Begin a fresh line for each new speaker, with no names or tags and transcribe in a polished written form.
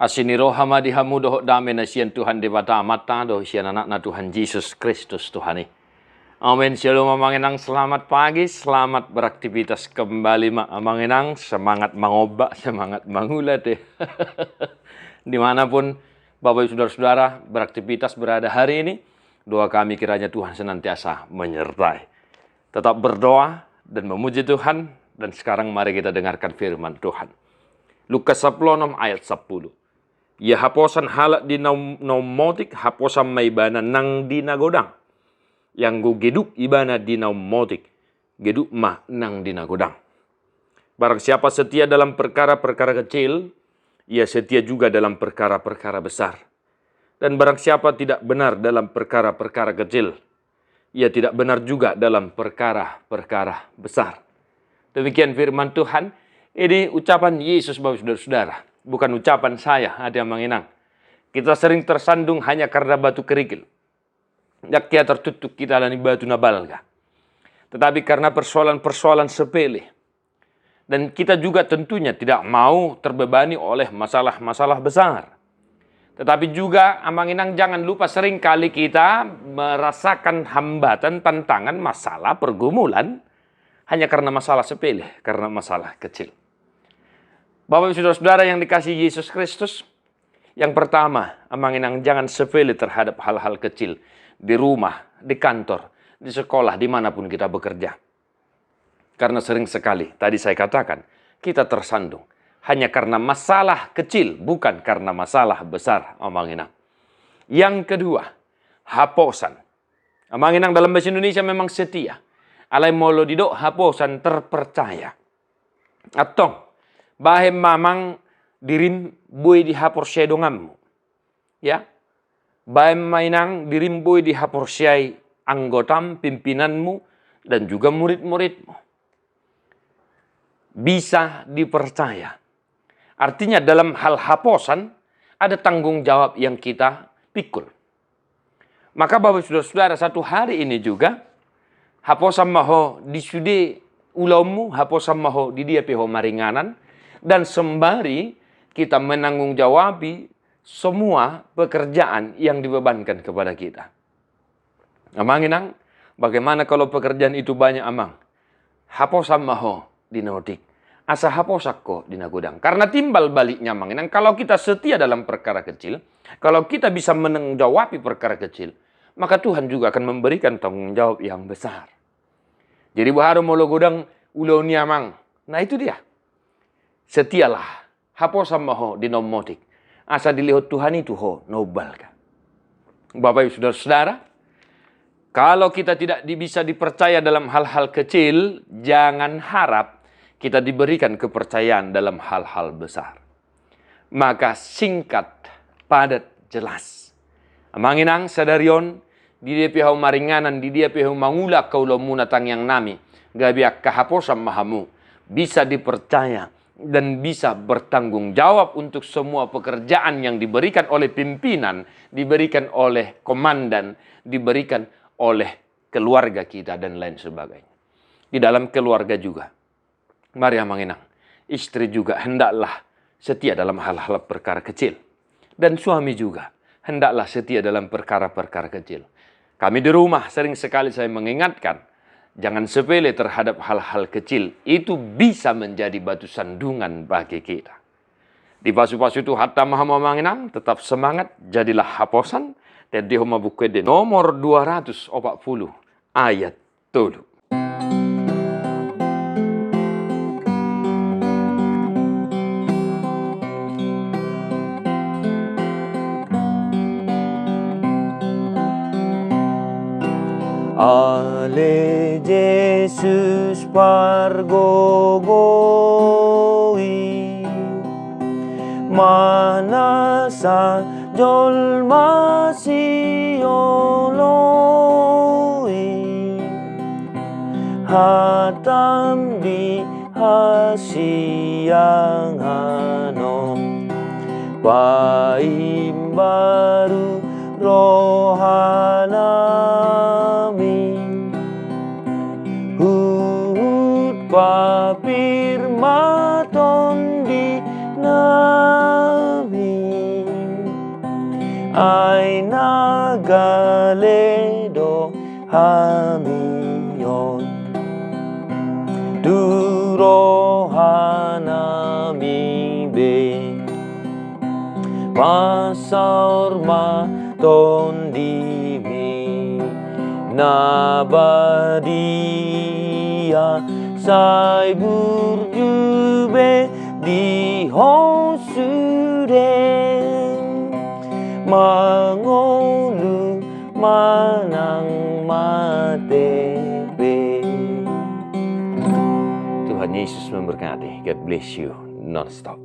Asini rohama dihamu doh dame na sian Tuhan debata mata doh sian anak na Tuhan Yesus Kristus Tuhani. Amin. Shalom amanginang, selamat pagi, selamat beraktivitas kembali amanginang, semangat mengobak, semangat mengulat deh. Dimanapun Bapak Ibu Saudara-saudara beraktivitas berada hari ini, doa kami kiranya Tuhan senantiasa menyertai. Tetap berdoa dan memuji Tuhan, dan sekarang mari kita dengarkan firman Tuhan. Lukas 10 ayat 10. Ya haposan halak di naumotik, haposan maibana nang di nagodang. Yang gu geduk ibana di naumotik, geduk mah nang di nagodang. Barang siapa setia dalam perkara-perkara kecil, ia setia juga dalam perkara-perkara besar. Dan barang siapa tidak benar dalam perkara-perkara kecil, ia tidak benar juga dalam perkara-perkara besar. Demikian firman Tuhan. Ini ucapan Yesus, Bapak Saudara-saudara. Bukan ucapan saya, ada yang menginang. Kita sering tersandung hanya karena batu kerikil. Yakya tertutup kita dari batu nabalga. Tetapi karena persoalan-persoalan sepele. Dan kita juga tentunya tidak mau terbebani oleh masalah-masalah besar. Tetapi juga amanginang jangan lupa seringkali kita merasakan hambatan, tantangan, masalah, pergumulan. Hanya karena masalah sepele, karena masalah kecil. Bapak Ibu Saudara-saudara yang dikasihi Yesus Kristus, yang pertama, amanginang jangan sepele terhadap hal-hal kecil. Di rumah, di kantor, di sekolah, dimanapun kita bekerja. Karena sering sekali, tadi saya katakan, kita tersandung. Hanya karena masalah kecil, bukan karena masalah besar, amanginang. Yang kedua, haposan. Amanginang dalam bahasa Indonesia memang setia. Alai molo didok haposan terpercaya. Atong, bahem mamang dirim boy di hapor sedongammu. Ya. Bahem mainang dirim boy di hapor syai anggotam, pimpinanmu, dan juga murid-muridmu. Bisa dipercaya. Artinya dalam hal haposan, ada tanggung jawab yang kita pikul. Maka Bapak Saudara-saudara, satu hari ini juga, haposan maho disude ulaumu, haposan maho di dia peho maringanan, dan sembari kita menanggung jawabi semua pekerjaan yang dibebankan kepada kita. Amanginang, bagaimana kalau pekerjaan itu banyak amang? Haposan maho di nodik, asa haposakko di nagodang. Karena timbal baliknya amanginang, kalau kita setia dalam perkara kecil, kalau kita bisa menanggawapi perkara kecil, maka Tuhan juga akan memberikan tanggung jawab yang besar. Jadi baharu molo godang ulau niamang. Nah itu dia. Setialah. Haposan maho di nomotik. Asa dilihat Tuhan itu ho nobalka. Bapak Ibu Saudara-saudara, kalau kita tidak bisa dipercaya dalam hal-hal kecil, jangan harap kita diberikan kepercayaan dalam hal-hal besar. Maka singkat, padat, jelas. Amanginang sadarion, di dia pihau maringanan, di dia pihau mangula kaulo munatang yang nami. Gabiak kahaposan mahamu. Bisa dipercaya dan bisa bertanggung jawab untuk semua pekerjaan yang diberikan oleh pimpinan, diberikan oleh komandan, diberikan oleh keluarga kita dan lain sebagainya. Di dalam keluarga juga. Mari amanginang, istri juga hendaklah setia dalam hal-hal perkara kecil. Dan suami juga hendaklah setia dalam perkara-perkara kecil. Kami di rumah sering sekali saya mengingatkan, jangan sepele terhadap hal-hal kecil. Itu bisa menjadi batu sandungan bagi kita. Di pasu-pasu itu hatta maha memanginang, tetap semangat, jadilah haposan. Dan di homa buku nomor 240 ayat 7.
Ale Jesus pargogoi manasa jolma sioloi hatam di hasiang ano paimbaru rohanami hut papir maton di nami 하미yon 두로 하나님의 마사르마 돈디미 나바디야 사이 burjube di hosuren mangolu manang matebe. Tuhan Yesus memberkati. God bless you non-stop.